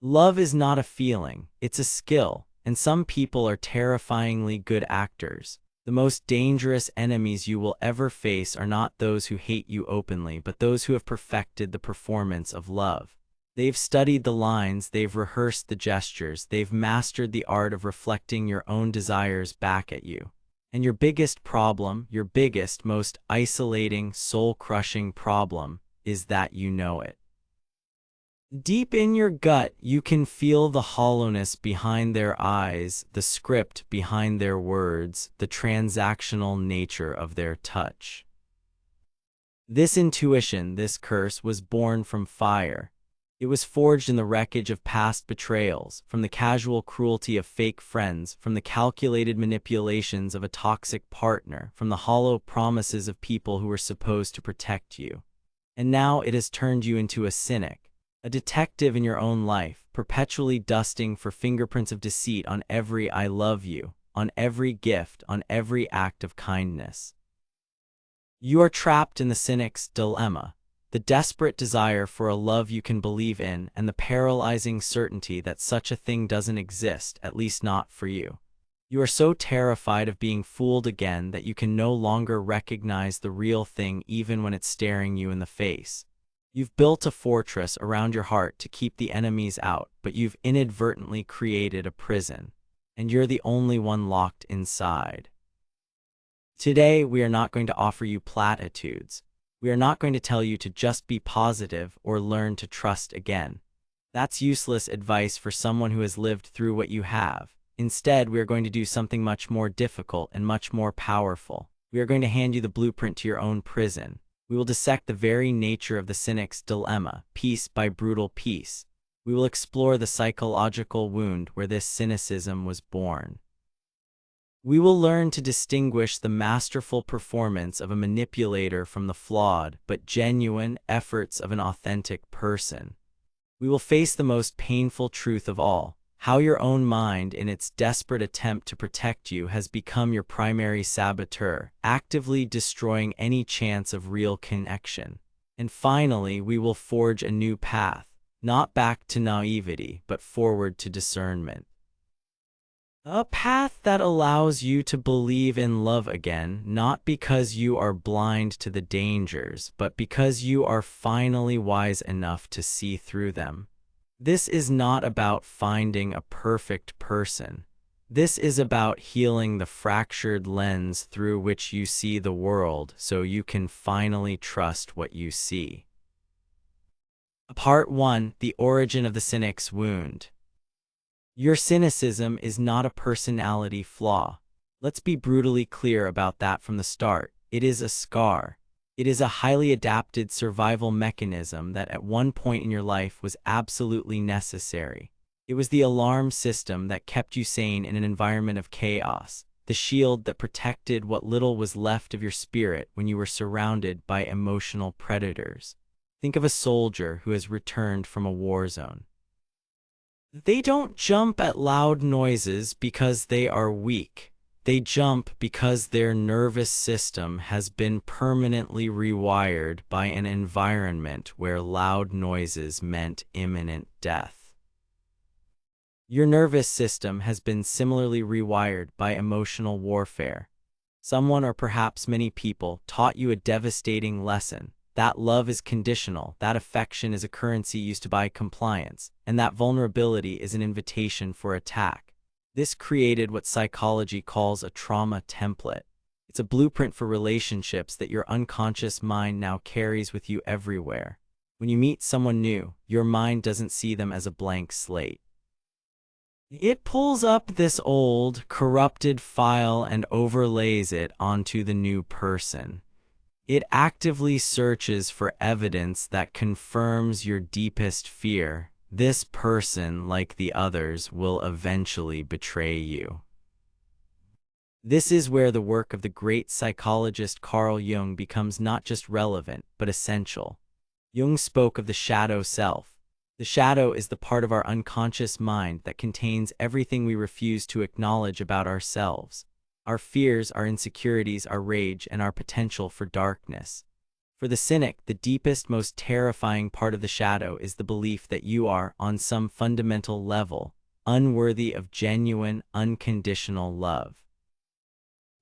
Love is not a feeling, it's a skill, and some people are terrifyingly good actors. The most dangerous enemies you will ever face are not those who hate you openly, but those who have perfected the performance of love. They've studied the lines, they've rehearsed the gestures, they've mastered the art of reflecting your own desires back at you. And your biggest problem, your biggest, most isolating, soul-crushing problem, is that you know it. Deep in your gut, you can feel the hollowness behind their eyes, the script behind their words, the transactional nature of their touch. This intuition, this curse, was born from fire. It was forged in the wreckage of past betrayals, from the casual cruelty of fake friends, from the calculated manipulations of a toxic partner, from the hollow promises of people who were supposed to protect you. And now it has turned you into a cynic, a detective in your own life, perpetually dusting for fingerprints of deceit on every "I love you," on every gift, on every act of kindness. You are trapped in the cynic's dilemma, the desperate desire for a love you can believe in, and the paralyzing certainty that such a thing doesn't exist, at least not for you. You are so terrified of being fooled again that you can no longer recognize the real thing even when it's staring you in the face. You've built a fortress around your heart to keep the enemies out, but you've inadvertently created a prison, and you're the only one locked inside. Today, we are not going to offer you platitudes. We are not going to tell you to just be positive or learn to trust again. That's useless advice for someone who has lived through what you have. Instead, we are going to do something much more difficult and much more powerful. We are going to hand you the blueprint to your own prison. We will dissect the very nature of the cynic's dilemma, piece by brutal piece. We will explore the psychological wound where this cynicism was born. We will learn to distinguish the masterful performance of a manipulator from the flawed but genuine efforts of an authentic person. We will face the most painful truth of all, how your own mind, in its desperate attempt to protect you, has become your primary saboteur, actively destroying any chance of real connection. And finally, we will forge a new path, not back to naivety, but forward to discernment. A path that allows you to believe in love again, not because you are blind to the dangers, but because you are finally wise enough to see through them. This is not about finding a perfect person. This is about healing the fractured lens through which you see the world so you can finally trust what you see. Part 1: The Origin of the Cynic's Wound. Your cynicism is not a personality flaw. Let's be brutally clear about that from the start. It is a scar. It is a highly adapted survival mechanism that at one point in your life was absolutely necessary. It was the alarm system that kept you sane in an environment of chaos, the shield that protected what little was left of your spirit when you were surrounded by emotional predators. Think of a soldier who has returned from a war zone. They don't jump at loud noises because they are weak. They jump because their nervous system has been permanently rewired by an environment where loud noises meant imminent death. Your nervous system has been similarly rewired by emotional warfare. Someone, or perhaps many people, taught you a devastating lesson. That love is conditional, that affection is a currency used to buy compliance, and that vulnerability is an invitation for attack. This created what psychology calls a trauma template. It's a blueprint for relationships that your unconscious mind now carries with you everywhere. When you meet someone new, your mind doesn't see them as a blank slate. It pulls up this old, corrupted file and overlays it onto the new person. It actively searches for evidence that confirms your deepest fear. This person, like the others, will eventually betray you. This is where the work of the great psychologist Carl Jung becomes not just relevant, but essential. Jung spoke of the shadow self. The shadow is the part of our unconscious mind that contains everything we refuse to acknowledge about ourselves. Our fears, our insecurities, our rage, and our potential for darkness. For the cynic, the deepest, most terrifying part of the shadow is the belief that you are, on some fundamental level, unworthy of genuine, unconditional love.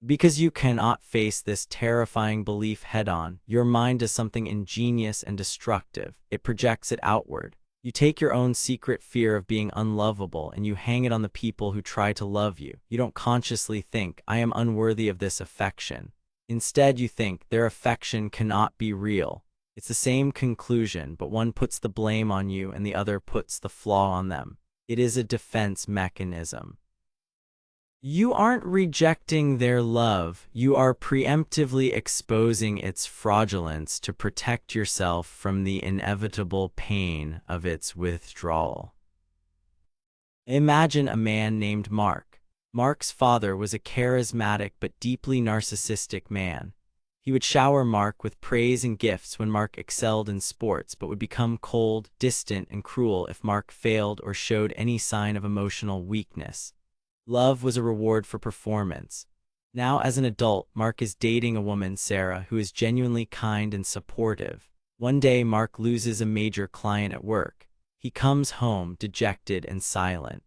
Because you cannot face this terrifying belief head-on, your mind does something ingenious and destructive. It projects it outward. You take your own secret fear of being unlovable and you hang it on the people who try to love you. You don't consciously think, I am unworthy of this affection. Instead, you think, their affection cannot be real. It's the same conclusion, but one puts the blame on you and the other puts the flaw on them. It is a defense mechanism. You aren't rejecting their love, you are preemptively exposing its fraudulence to protect yourself from the inevitable pain of its withdrawal. Imagine a man named Mark. Mark's father was a charismatic but deeply narcissistic man. He would shower Mark with praise and gifts when Mark excelled in sports, but would become cold, distant, and cruel if Mark failed or showed any sign of emotional weakness. Love was a reward for performance. Now, as an adult, Mark is dating a woman, Sarah, who is genuinely kind and supportive. One day, Mark loses a major client at work. He comes home dejected and silent.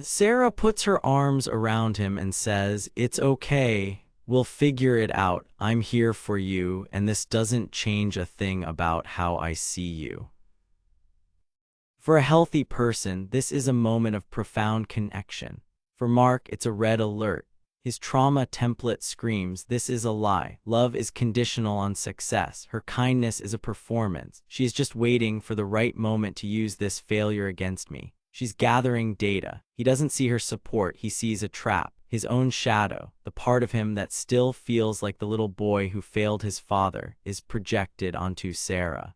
Sarah puts her arms around him and says, "It's okay. We'll figure it out. I'm here for you, and this doesn't change a thing about how I see you." For a healthy person, this is a moment of profound connection. For Mark, it's a red alert. His trauma template screams, this is a lie. Love is conditional on success. Her kindness is a performance. She is just waiting for the right moment to use this failure against me. She's gathering data. He doesn't see her support, he sees a trap. His own shadow, the part of him that still feels like the little boy who failed his father, is projected onto Sarah.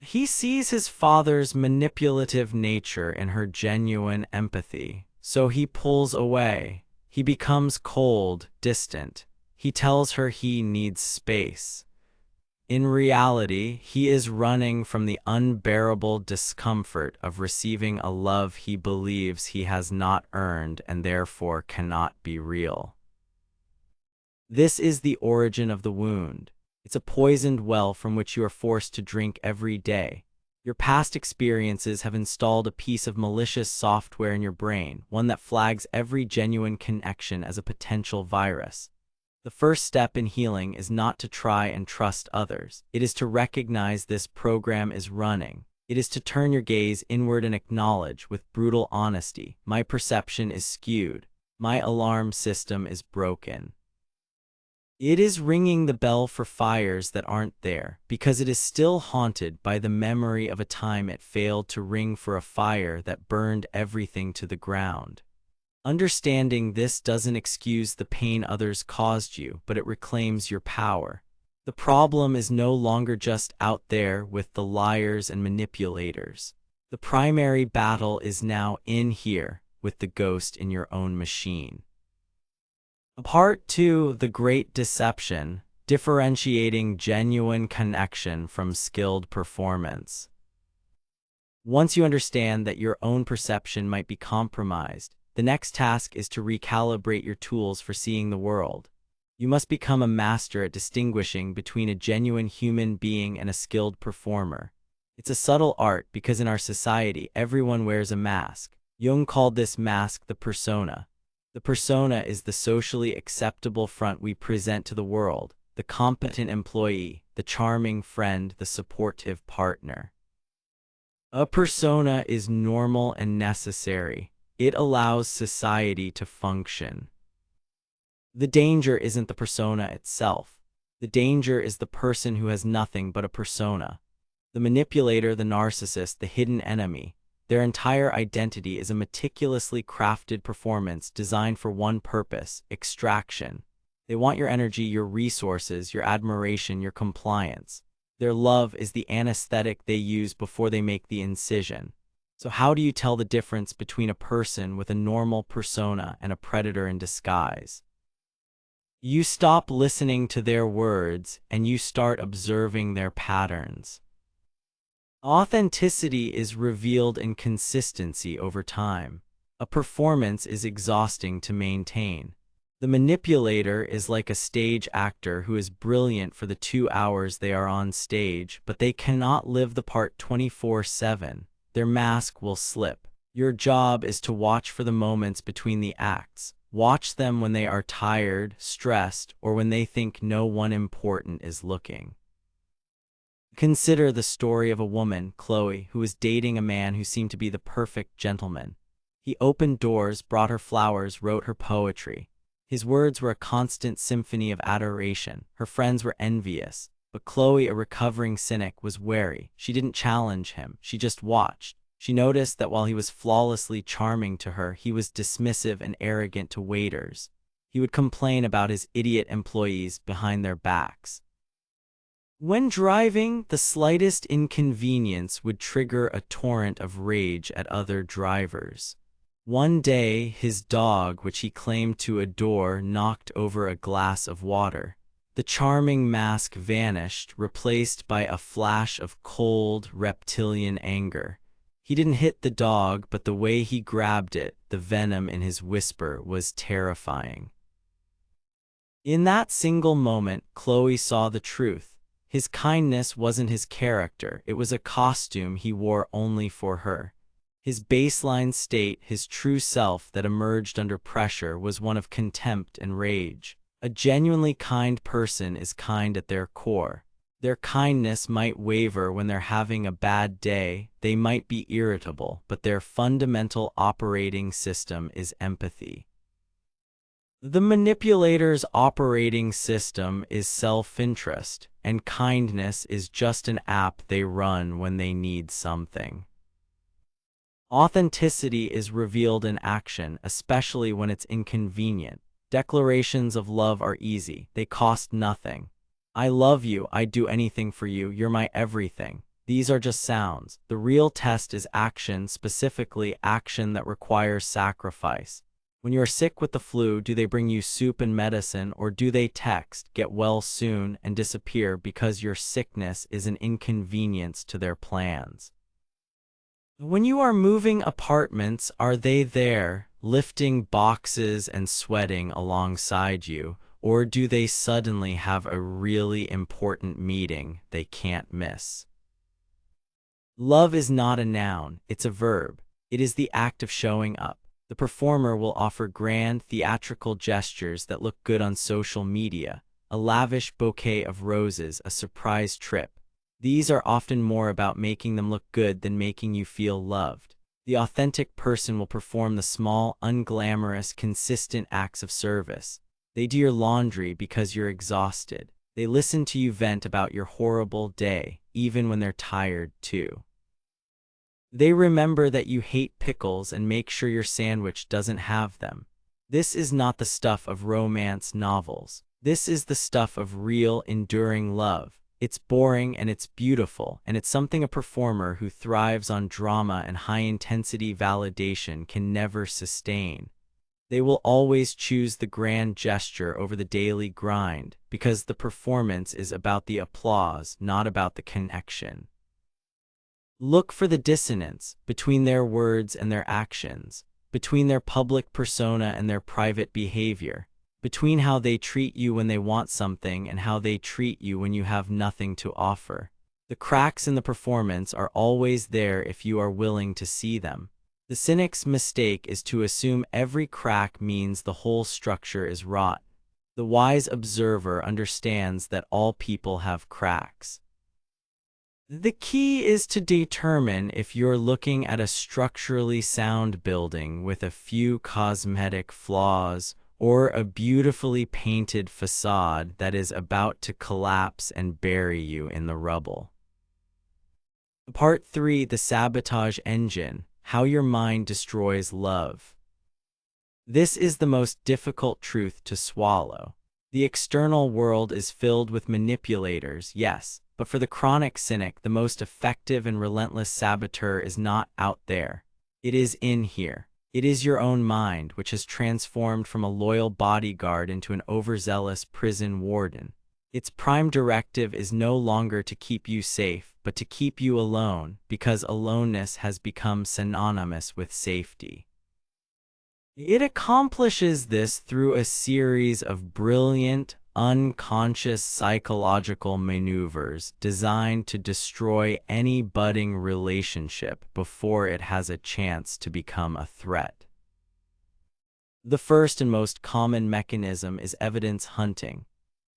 He sees his father's manipulative nature in her genuine empathy, so he pulls away. He becomes cold, distant. He tells her he needs space. In reality, he is running from the unbearable discomfort of receiving a love he believes he has not earned and therefore cannot be real. This is the origin of the wound. It's a poisoned well from which you are forced to drink every day. Your past experiences have installed a piece of malicious software in your brain, one that flags every genuine connection as a potential virus. The first step in healing is not to try and trust others. It is to recognize this program is running. It is to turn your gaze inward and acknowledge with brutal honesty, my perception is skewed. My alarm system is broken. It is ringing the bell for fires that aren't there, because it is still haunted by the memory of a time it failed to ring for a fire that burned everything to the ground. Understanding this doesn't excuse the pain others caused you, but it reclaims your power. The problem is no longer just out there with the liars and manipulators. The primary battle is now in here, with the ghost in your own machine. Part 2, The Great Deception, differentiating genuine connection from skilled performance. Once you understand that your own perception might be compromised, the next task is to recalibrate your tools for seeing the world. You must become a master at distinguishing between a genuine human being and a skilled performer. It's a subtle art because in our society, everyone wears a mask. Jung called this mask the persona. The persona is the socially acceptable front we present to the world, the competent employee, the charming friend, the supportive partner. A persona is normal and necessary. It allows society to function. The danger isn't the persona itself. The danger is the person who has nothing but a persona. The manipulator, the narcissist, the hidden enemy. Their entire identity is a meticulously crafted performance designed for one purpose: extraction. They want your energy, your resources, your admiration, your compliance. Their love is the anesthetic they use before they make the incision. So how do you tell the difference between a person with a normal persona and a predator in disguise? You stop listening to their words and you start observing their patterns. Authenticity is revealed in consistency over time. A performance is exhausting to maintain. The manipulator is like a stage actor who is brilliant for the 2 hours they are on stage, but they cannot live the part 24/7. Their mask will slip. Your job is to watch for the moments between the acts. Watch them when they are tired, stressed, or when they think no one important is looking. Consider the story of a woman, Chloe, who was dating a man who seemed to be the perfect gentleman. He opened doors, brought her flowers, wrote her poetry. His words were a constant symphony of adoration. Her friends were envious, but Chloe, a recovering cynic, was wary. She didn't challenge him, she just watched. She noticed that while he was flawlessly charming to her, he was dismissive and arrogant to waiters. He would complain about his idiot employees behind their backs. When driving, the slightest inconvenience would trigger a torrent of rage at other drivers. One day, his dog, which he claimed to adore, knocked over a glass of water. The charming mask vanished, replaced by a flash of cold, reptilian anger. He didn't hit the dog, but the way he grabbed it, the venom in his whisper, was terrifying. In that single moment, Chloe saw the truth. His kindness wasn't his character, it was a costume he wore only for her. His baseline state, his true self that emerged under pressure, was one of contempt and rage. A genuinely kind person is kind at their core. Their kindness might waver when they're having a bad day, they might be irritable, but their fundamental operating system is empathy. The manipulator's operating system is self-interest, and kindness is just an app they run when they need something. Authenticity is revealed in action, especially when it's inconvenient. Declarations of love are easy, they cost nothing. I love you, I'd do anything for you, you're my everything. These are just sounds. The real test is action, specifically action that requires sacrifice. When you are sick with the flu, do they bring you soup and medicine, or do they text, get well soon, and disappear because your sickness is an inconvenience to their plans? When you are moving apartments, are they there, lifting boxes and sweating alongside you, or do they suddenly have a really important meeting they can't miss? Love is not a noun, it's a verb. It is the act of showing up. The performer will offer grand, theatrical gestures that look good on social media, a lavish bouquet of roses, a surprise trip. These are often more about making them look good than making you feel loved. The authentic person will perform the small, unglamorous, consistent acts of service. They do your laundry because you're exhausted. They listen to you vent about your horrible day, even when they're tired too. They remember that you hate pickles and make sure your sandwich doesn't have them. This is not the stuff of romance novels. This is the stuff of real, enduring love. It's boring and it's beautiful, and it's something a performer who thrives on drama and high-intensity validation can never sustain. They will always choose the grand gesture over the daily grind, because the performance is about the applause, not about the connection. Look for the dissonance between their words and their actions, between their public persona and their private behavior, between how they treat you when they want something and how they treat you when you have nothing to offer. The cracks in the performance are always there if you are willing to see them. The cynic's mistake is to assume every crack means the whole structure is rot. The wise observer understands that all people have cracks. The key is to determine if you're looking at a structurally sound building with a few cosmetic flaws, or a beautifully painted facade that is about to collapse and bury you in the rubble. Part 3: The Sabotage Engine: How Your Mind Destroys Love. This is the most difficult truth to swallow. The external world is filled with manipulators, yes, but for the chronic cynic, the most effective and relentless saboteur is not out there. It is in here. It is your own mind, which has transformed from a loyal bodyguard into an overzealous prison warden. Its prime directive is no longer to keep you safe, but to keep you alone, because aloneness has become synonymous with safety. It accomplishes this through a series of brilliant, unconscious psychological maneuvers designed to destroy any budding relationship before it has a chance to become a threat. The first and most common mechanism is evidence hunting.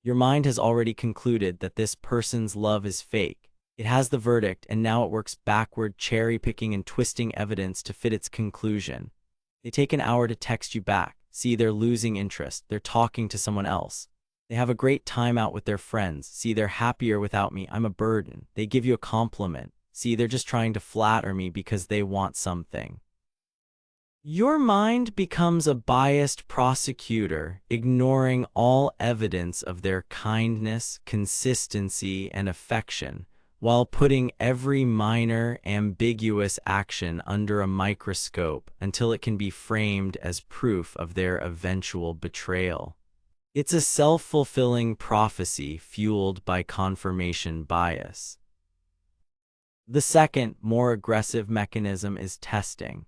Your mind has already concluded that this person's love is fake. It has the verdict, and now it works backward, cherry-picking and twisting evidence to fit its conclusion. They take an hour to text you back. See, they're losing interest. They're talking to someone else. They have a great time out with their friends. See, they're happier without me. I'm a burden. They give you a compliment. See, they're just trying to flatter me because they want something. Your mind becomes a biased prosecutor, ignoring all evidence of their kindness, consistency, and affection, while putting every minor, ambiguous action under a microscope until it can be framed as proof of their eventual betrayal. It's a self-fulfilling prophecy fueled by confirmation bias. The second, more aggressive mechanism is testing.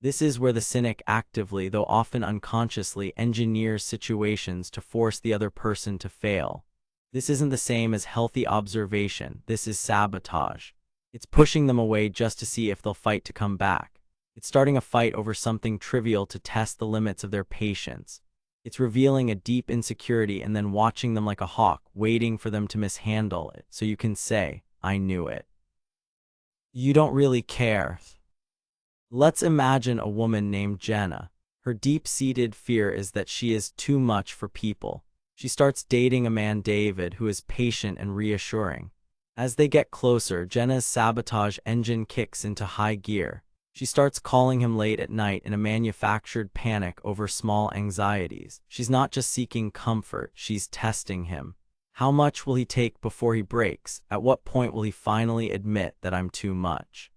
This is where the cynic actively, though often unconsciously, engineers situations to force the other person to fail. This isn't the same as healthy observation. This is sabotage. It's pushing them away just to see if they'll fight to come back. It's starting a fight over something trivial to test the limits of their patience. It's revealing a deep insecurity and then watching them like a hawk, waiting for them to mishandle it so you can say, "I knew it." You don't really care. Let's imagine a woman named Jenna. Her deep-seated fear is that she is too much for people. She starts dating a man, David, who is patient and reassuring. As they get closer, Jenna's sabotage engine kicks into high gear. She starts calling him late at night in a manufactured panic over small anxieties. She's not just seeking comfort, she's testing him. How much will he take before he breaks? At what point will he finally admit that I'm too much?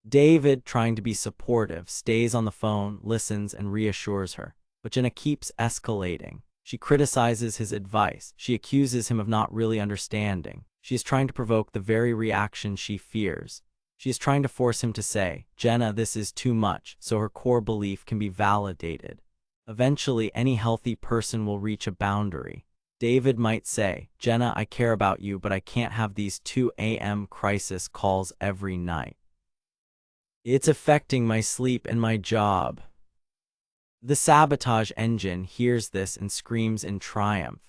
David, trying to be supportive, stays on the phone, listens, and reassures her. But Jenna keeps escalating. She criticizes his advice. She accuses him of not really understanding. She is trying to provoke the very reaction she fears. She is trying to force him to say, "Jenna, this is too much," so her core belief can be validated. Eventually, any healthy person will reach a boundary. David might say, "Jenna, I care about you, but I can't have these 2 a.m. crisis calls every night. It's affecting my sleep and my job." The sabotage engine hears this and screams in triumph.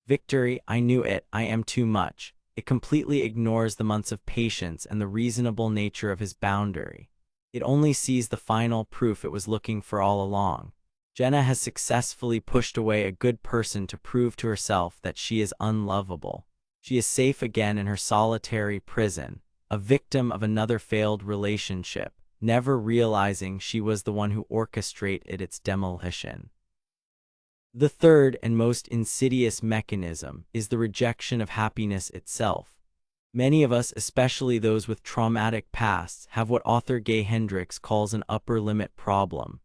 Victory, I knew it, I am too much. It completely ignores the months of patience and the reasonable nature of his boundary. It only sees the final proof it was looking for all along. Jenna has successfully pushed away a good person to prove to herself that she is unlovable. She is safe again in her solitary prison, a victim of another failed relationship, never realizing she was the one who orchestrated its demolition. The third and most insidious mechanism is the rejection of happiness itself. Many of us, especially those with traumatic pasts, have what author Gay Hendricks calls an upper limit problem.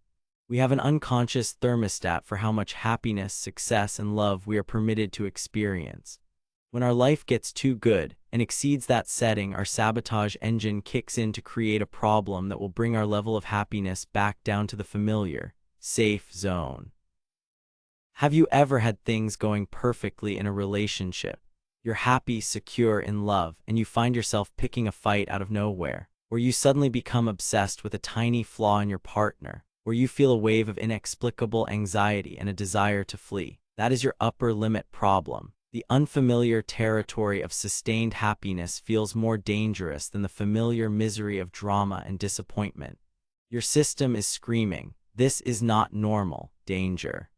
We have an unconscious thermostat for how much happiness, success, and love we are permitted to experience. When our life gets too good and exceeds that setting, our sabotage engine kicks in to create a problem that will bring our level of happiness back down to the familiar, safe zone. Have you ever had things going perfectly in a relationship? You're happy, secure, in love, and you find yourself picking a fight out of nowhere, or you suddenly become obsessed with a tiny flaw in your partner, or you feel a wave of inexplicable anxiety and a desire to flee. That is your upper limit problem. The unfamiliar territory of sustained happiness feels more dangerous than the familiar misery of drama and disappointment. Your system is screaming, "This is not normal, danger."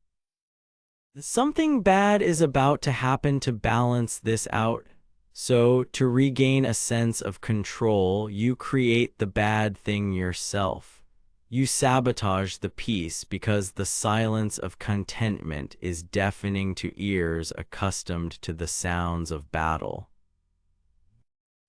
Something bad is about to happen to balance this out. So, to regain a sense of control, you create the bad thing yourself. You sabotage the peace because the silence of contentment is deafening to ears accustomed to the sounds of battle.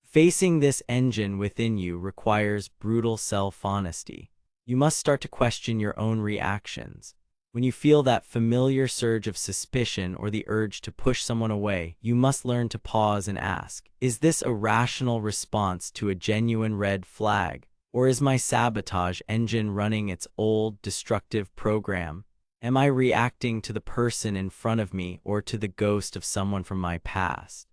Facing this engine within you requires brutal self-honesty. You must start to question your own reactions. When you feel that familiar surge of suspicion or the urge to push someone away, you must learn to pause and ask, is this a rational response to a genuine red flag? Or is my sabotage engine running its old, destructive program? Am I reacting to the person in front of me or to the ghost of someone from my past?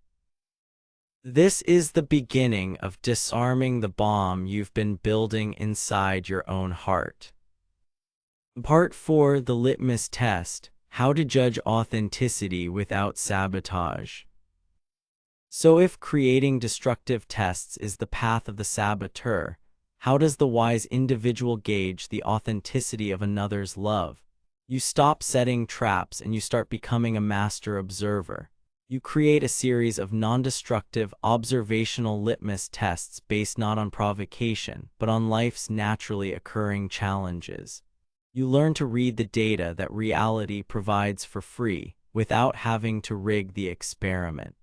This is the beginning of disarming the bomb you've been building inside your own heart. Part 4: The Litmus Test: How to Judge Authenticity Without Sabotage. So if creating destructive tests is the path of the saboteur, how does the wise individual gauge the authenticity of another's love? You stop setting traps and you start becoming a master observer. You create a series of non-destructive observational litmus tests based not on provocation, but on life's naturally occurring challenges. You learn to read the data that reality provides for free, without having to rig the experiment.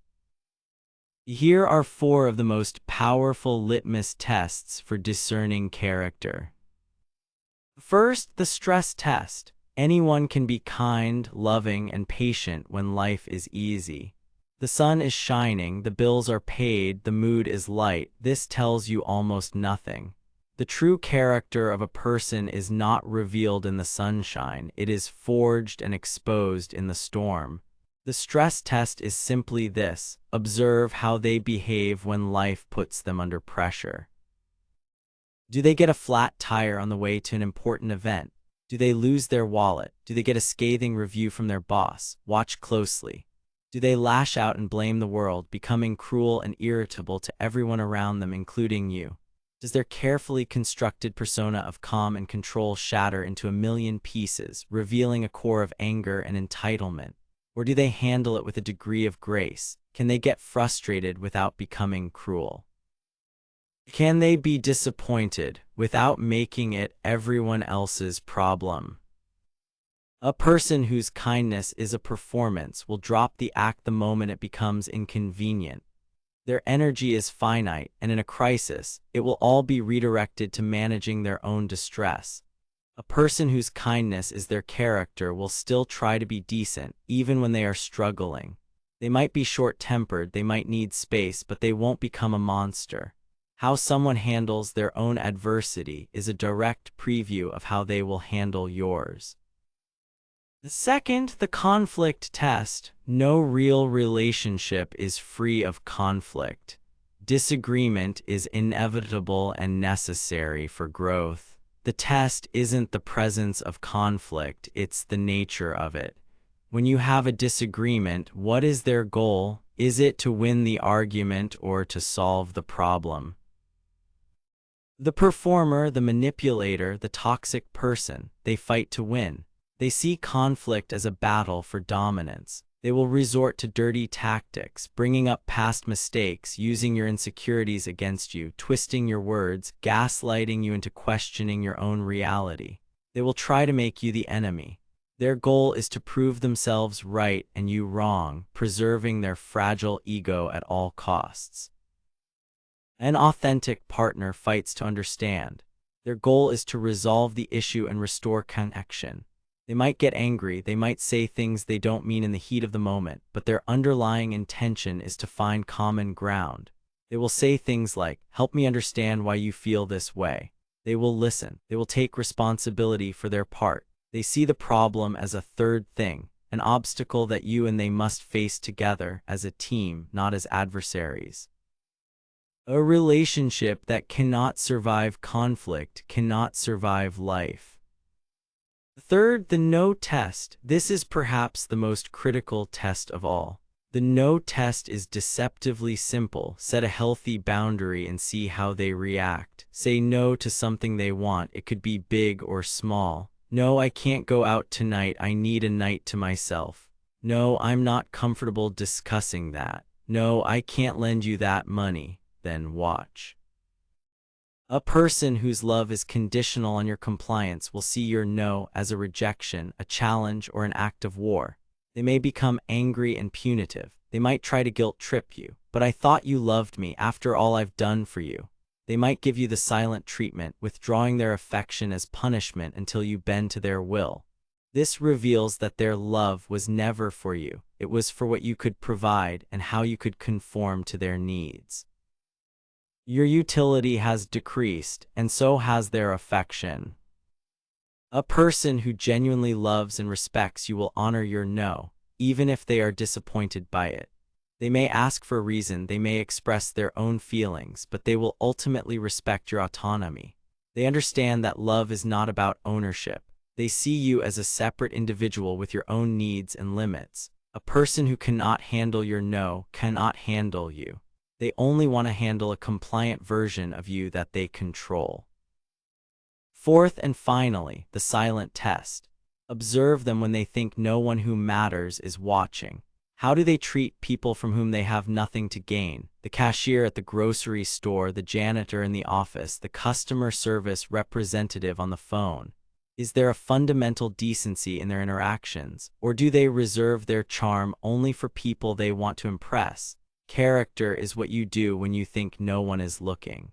Here are 4 of the most powerful litmus tests for discerning character. First, the stress test. Anyone can be kind, loving, and patient when life is easy. The sun is shining, the bills are paid, the mood is light. This tells you almost nothing. The true character of a person is not revealed in the sunshine, it is forged and exposed in the storm. The stress test is simply this: observe how they behave when life puts them under pressure. Do they get a flat tire on the way to an important event? Do they lose their wallet? Do they get a scathing review from their boss? Watch closely. Do they lash out and blame the world, becoming cruel and irritable to everyone around them, including you? Does their carefully constructed persona of calm and control shatter into a million pieces, revealing a core of anger and entitlement? Or do they handle it with a degree of grace? Can they get frustrated without becoming cruel? Can they be disappointed without making it everyone else's problem? A person whose kindness is a performance will drop the act the moment it becomes inconvenient. Their energy is finite, and in a crisis, it will all be redirected to managing their own distress. A person whose kindness is their character will still try to be decent, even when they are struggling. They might be short-tempered, they might need space, but they won't become a monster. How someone handles their own adversity is a direct preview of how they will handle yours. Second, the conflict test. No real relationship is free of conflict. Disagreement is inevitable and necessary for growth. The test isn't the presence of conflict, it's the nature of it. When you have a disagreement, what is their goal? Is it to win the argument or to solve the problem? The performer, the manipulator, the toxic person, they fight to win. They see conflict as a battle for dominance. They will resort to dirty tactics, bringing up past mistakes, using your insecurities against you, twisting your words, gaslighting you into questioning your own reality. They will try to make you the enemy. Their goal is to prove themselves right and you wrong, preserving their fragile ego at all costs. An authentic partner fights to understand. Their goal is to resolve the issue and restore connection. They might get angry, they might say things they don't mean in the heat of the moment, but their underlying intention is to find common ground. They will say things like, "Help me understand why you feel this way." They will listen. They will take responsibility for their part. They see the problem as a third thing, an obstacle that you and they must face together as a team, not as adversaries. A relationship that cannot survive conflict cannot survive life. Third, the no test. This is perhaps the most critical test of all. The no test is deceptively simple. Set a healthy boundary and see how they react. Say no to something they want. It could be big or small. No, I can't go out tonight. I need a night to myself. No, I'm not comfortable discussing that. No, I can't lend you that money. Then watch. A person whose love is conditional on your compliance will see your no as a rejection, a challenge, or an act of war. They may become angry and punitive. They might try to guilt-trip you. "But I thought you loved me after all I've done for you." They might give you the silent treatment, withdrawing their affection as punishment until you bend to their will. This reveals that their love was never for you. It was for what you could provide and how you could conform to their needs. Your utility has decreased, and so has their affection. A person who genuinely loves and respects you will honor your no, even if they are disappointed by it. They may ask for a reason, they may express their own feelings, but they will ultimately respect your autonomy. They understand that love is not about ownership. They see you as a separate individual with your own needs and limits. A person who cannot handle your no cannot handle you. They only want to handle a compliant version of you that they control. Fourth and finally, the silent test. Observe them when they think no one who matters is watching. How do they treat people from whom they have nothing to gain? The cashier at the grocery store, the janitor in the office, the customer service representative on the phone. Is there a fundamental decency in their interactions, or do they reserve their charm only for people they want to impress? Character is what you do when you think no one is looking.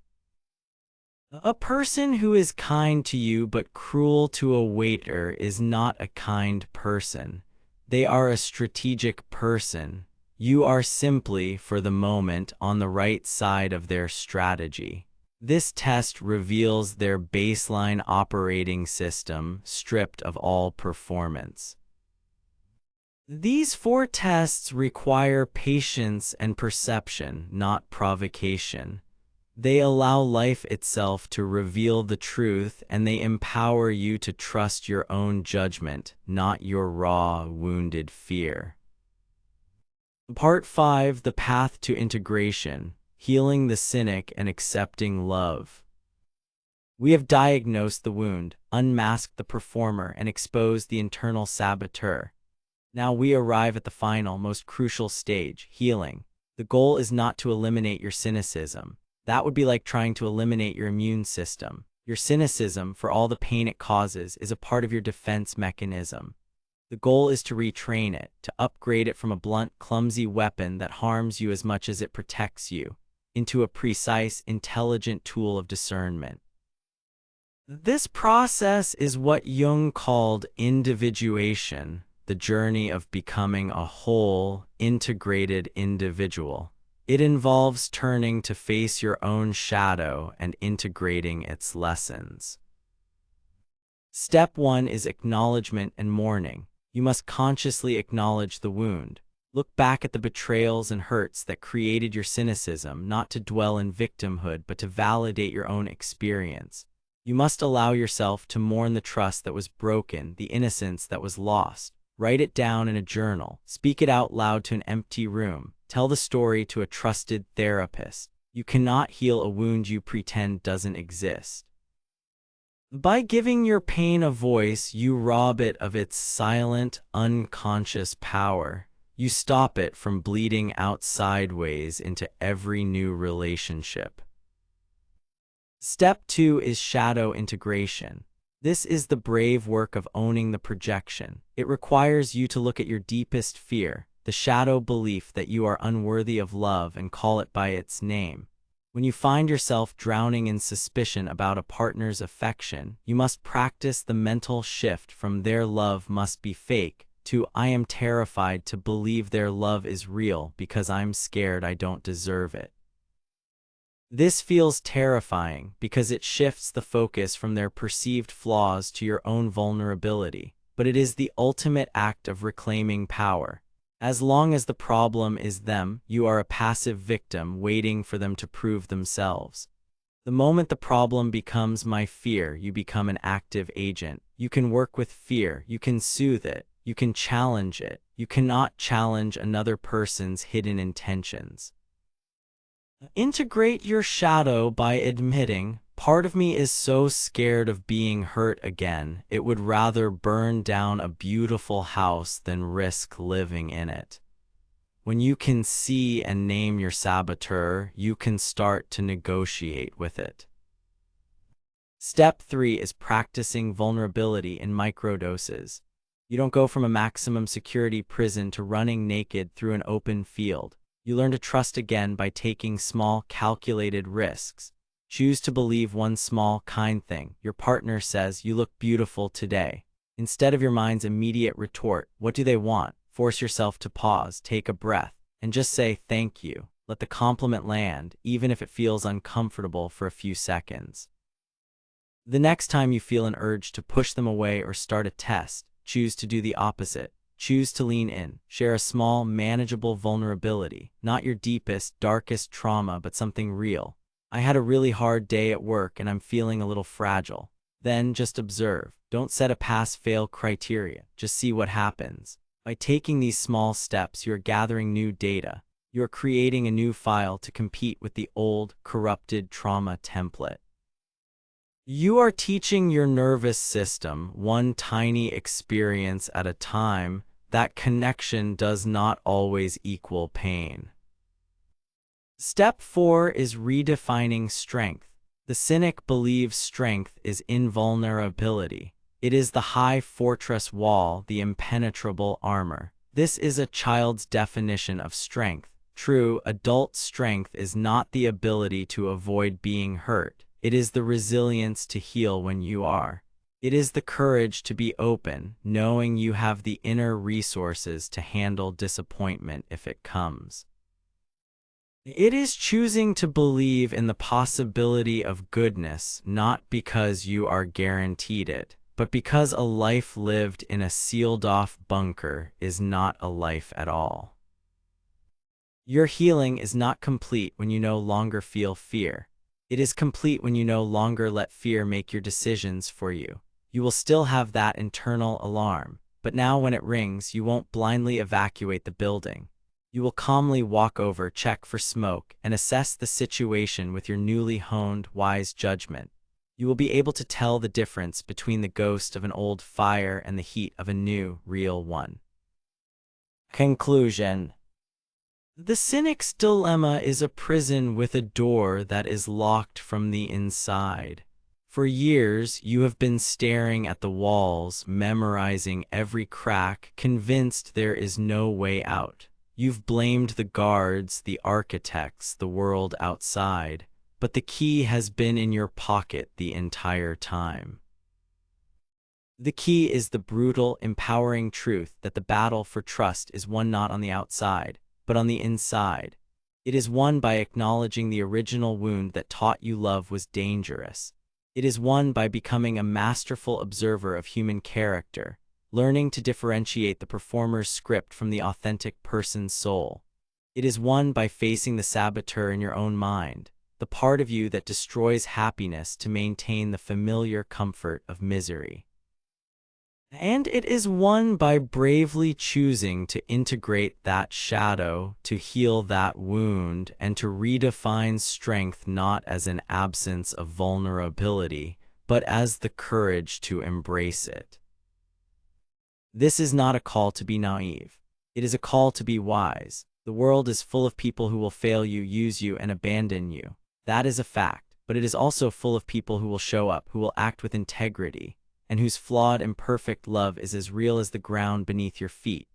A person who is kind to you but cruel to a waiter is not a kind person. They are a strategic person. You are simply, for the moment, on the right side of their strategy. This test reveals their baseline operating system, stripped of all performance. These 4 tests require patience and perception, not provocation. They allow life itself to reveal the truth, and they empower you to trust your own judgment, not your raw, wounded fear. Part 5: The Path to Integration. Healing the cynic and accepting love. We have diagnosed the wound, unmasked the performer, and exposed the internal saboteur. Now we arrive at the final, most crucial stage, healing. The goal is not to eliminate your cynicism. That would be like trying to eliminate your immune system. Your cynicism, for all the pain it causes, is a part of your defense mechanism. The goal is to retrain it, to upgrade it from a blunt, clumsy weapon that harms you as much as it protects you, into a precise, intelligent tool of discernment. This process is what Jung called individuation, the journey of becoming a whole, integrated individual. It involves turning to face your own shadow and integrating its lessons. Step 1 is acknowledgement and mourning. You must consciously acknowledge the wound. Look back at the betrayals and hurts that created your cynicism, not to dwell in victimhood, but to validate your own experience. You must allow yourself to mourn the trust that was broken, the innocence that was lost. Write it down in a journal. Speak it out loud to an empty room. Tell the story to a trusted therapist. You cannot heal a wound you pretend doesn't exist. By giving your pain a voice, you rob it of its silent, unconscious power. You stop it from bleeding out sideways into every new relationship. Step 2 is shadow integration. This is the brave work of owning the projection. It requires you to look at your deepest fear, the shadow belief that you are unworthy of love, and call it by its name. When you find yourself drowning in suspicion about a partner's affection, you must practice the mental shift from "their love must be fake" to "I am terrified to believe their love is real because I'm scared I don't deserve it." This feels terrifying because it shifts the focus from their perceived flaws to your own vulnerability, but it is the ultimate act of reclaiming power. As long as the problem is them, you are a passive victim waiting for them to prove themselves. The moment the problem becomes my fear, you become an active agent. You can work with fear, you can soothe it, you can challenge it. You cannot challenge another person's hidden intentions. Integrate your shadow by admitting, "Part of me is so scared of being hurt again, it would rather burn down a beautiful house than risk living in it." When you can see and name your saboteur, you can start to negotiate with it. Step 3 is practicing vulnerability in microdoses. You don't go from a maximum security prison to running naked through an open field. You learn to trust again by taking small, calculated risks. Choose to believe one small, kind thing. Your partner says, "You look beautiful today." Instead of your mind's immediate retort, "What do they want?" force yourself to pause, take a breath, and just say, "Thank you." Let the compliment land, even if it feels uncomfortable for a few seconds. The next time you feel an urge to push them away or start a test, choose to do the opposite. Choose to lean in. Share a small, manageable vulnerability, not your deepest, darkest trauma, but something real. I had a really hard day at work and I'm feeling a little fragile. Then just observe. Don't set a pass-fail criteria. Just see what happens. By taking these small steps, you're gathering new data. You're creating a new file to compete with the old, corrupted trauma template. You are teaching your nervous system, one tiny experience at a time, that connection does not always equal pain. Step 4 is redefining strength. The cynic believes strength is invulnerability. It is the high fortress wall, the impenetrable armor. This is a child's definition of strength. True, adult strength is not the ability to avoid being hurt. It is the resilience to heal when you are. It is the courage to be open, knowing you have the inner resources to handle disappointment if it comes. It is choosing to believe in the possibility of goodness, not because you are guaranteed it, but because a life lived in a sealed-off bunker is not a life at all. Your healing is not complete when you no longer feel fear. It is complete when you no longer let fear make your decisions for you. You will still have that internal alarm, but now when it rings, you won't blindly evacuate the building. You will calmly walk over, check for smoke, and assess the situation with your newly honed, wise judgment. You will be able to tell the difference between the ghost of an old fire and the heat of a new, real one. Conclusion. The cynic's dilemma is a prison with a door that is locked from the inside. For years, you have been staring at the walls, memorizing every crack, convinced there is no way out. You've blamed the guards, the architects, the world outside, but the key has been in your pocket the entire time. The key is the brutal, empowering truth that the battle for trust is won not on the outside, but on the inside. It is won by acknowledging the original wound that taught you love was dangerous. It is won by becoming a masterful observer of human character, learning to differentiate the performer's script from the authentic person's soul. It is won by facing the saboteur in your own mind, the part of you that destroys happiness to maintain the familiar comfort of misery. And it is won by bravely choosing to integrate that shadow, to heal that wound, and to redefine strength not as an absence of vulnerability, but as the courage to embrace it. This is not a call to be naive. It is a call to be wise. The world is full of people who will fail you, use you, and abandon you. That is a fact, but it is also full of people who will show up, who will act with integrity, and whose flawed, imperfect love is as real as the ground beneath your feet.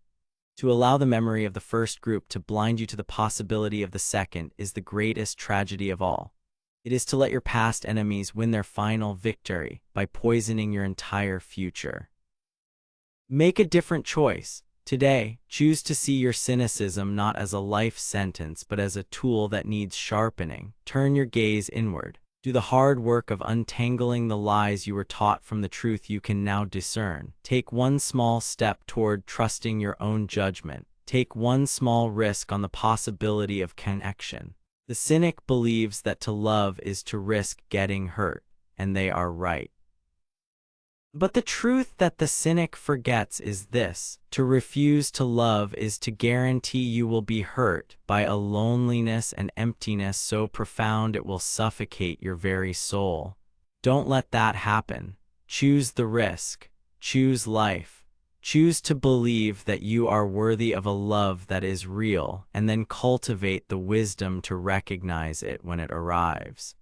To allow the memory of the first group to blind you to the possibility of the second is the greatest tragedy of all. It is to let your past enemies win their final victory by poisoning your entire future. Make a different choice. Today, choose to see your cynicism not as a life sentence but as a tool that needs sharpening. Turn your gaze inward. Do the hard work of untangling the lies you were taught from the truth you can now discern. Take one small step toward trusting your own judgment. Take one small risk on the possibility of connection. The cynic believes that to love is to risk getting hurt, and they are right. But the truth that the cynic forgets is this: to refuse to love is to guarantee you will be hurt by a loneliness and emptiness so profound it will suffocate your very soul. Don't let that happen. Choose the risk. Choose life. Choose to believe that you are worthy of a love that is real, and then cultivate the wisdom to recognize it when it arrives.